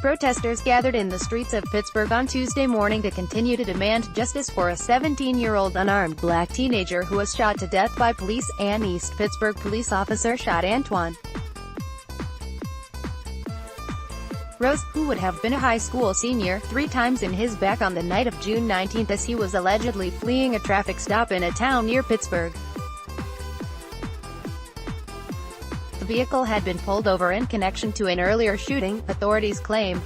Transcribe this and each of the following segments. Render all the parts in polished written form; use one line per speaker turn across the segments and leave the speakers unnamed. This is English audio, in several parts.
Protesters gathered in the streets of Pittsburgh on Tuesday morning to continue to demand justice for a 17-year-old unarmed black teenager who was shot to death by police. An East Pittsburgh police officer shot Antwon Rose, who would have been a high school senior, 3 times in his back on the night of June 19 as he was allegedly fleeing a traffic stop in a town near Pittsburgh. The vehicle had been pulled over in connection to an earlier shooting, authorities claim.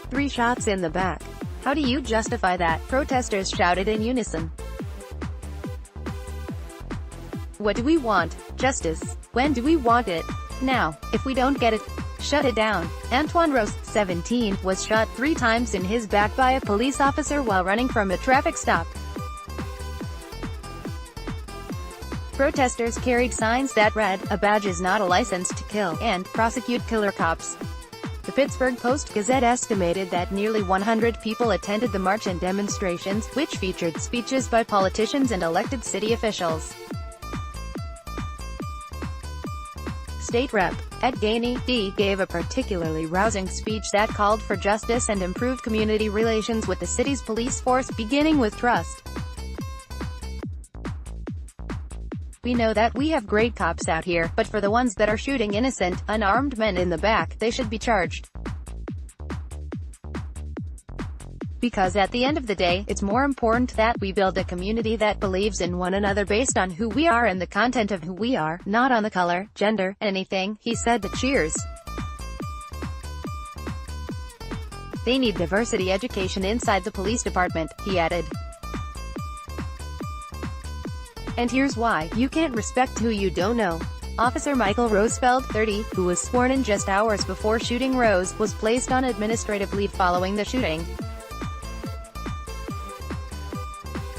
3 shots in the back. How do you justify that? Protesters shouted in unison. What do we want? Justice. When do we want it? Now. If we don't get it, shut it down. Antwon Rose, 17, was shot 3 times in his back by a police officer while running from a traffic stop. Protesters carried signs that read, "A badge is not a license to kill," and "Prosecute killer cops." The Pittsburgh Post-Gazette estimated that nearly 100 people attended the march and demonstrations, which featured speeches by politicians and elected city officials. State Rep. Ed Gainey, D. gave a particularly rousing speech that called for justice and improved community relations with the city's police force, beginning with trust. "We know that we have great cops out here, but for the ones that are shooting innocent, unarmed men in the back, they should be charged. Because at the end of the day, it's more important that we build a community that believes in one another based on who we are and the content of who we are, not on the color, gender, anything," he said to Cheers. "They need diversity education inside the police department," he added. "And here's why: you can't respect who you don't know." Officer Michael Rosefeld, 30, who was sworn in just hours before shooting Rose, was placed on administrative leave following the shooting.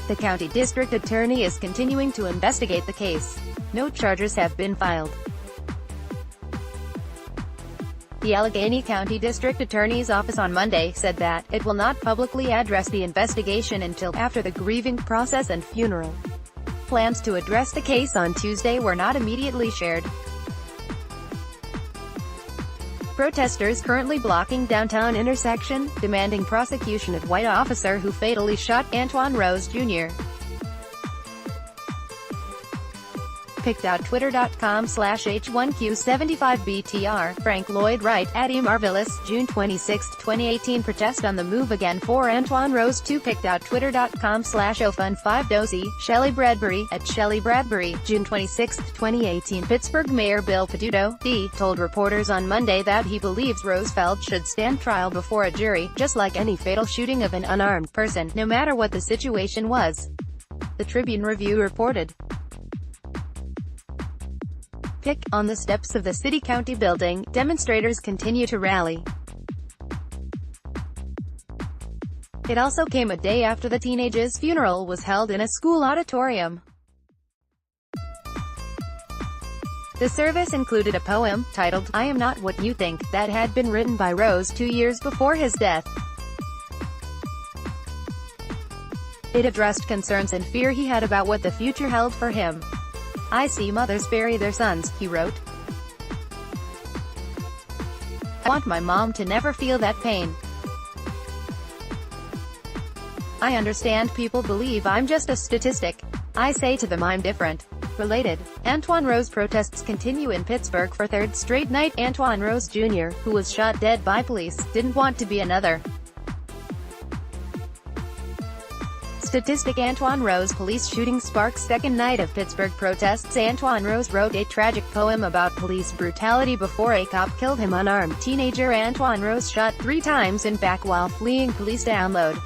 The county district attorney is continuing to investigate the case. No charges have been filed. The Allegheny County District Attorney's Office on Monday said that it will not publicly address the investigation until after the grieving process and funeral. Plans to address the case on Tuesday were not immediately shared. Protesters currently blocking downtown intersection, demanding prosecution of white officer who fatally shot Antwon Rose Jr. Pic.twitter.com/H1Q75BTR, Frank Lloyd Wright, Addie Marvelous, June 26, 2018 Protest on the move again for Antwon Rose 2. Pic.twitter.com/OFUN5Dozy, Shelley Bradbury, @Shelley Bradbury, June 26, 2018 Pittsburgh Mayor Bill Peduto, D., told reporters on Monday that he believes Rosefeld should stand trial before a jury, just like any fatal shooting of an unarmed person, no matter what the situation was. The Tribune-Review reported. Pic. On the steps of the city-county building, demonstrators continue to rally. It also came a day after the teenager's funeral was held in a school auditorium. The service included a poem, titled, "I Am Not What You Think," that had been written by Rose 2 years before his death. It addressed concerns and fear he had about what the future held for him. "I see mothers bury their sons," he wrote. "I want my mom to never feel that pain. I understand people believe I'm just a statistic. I say to them I'm different." Related. Antwon Rose protests continue in Pittsburgh for 3rd straight night. Antwon Rose Jr., who was shot dead by police, didn't want to be another statistic. Antwon Rose police shooting sparks second night of Pittsburgh protests. Antwon Rose wrote a tragic poem about police brutality before a cop killed him. Unarmed teenager Antwon Rose shot 3 times in back while fleeing police. Download.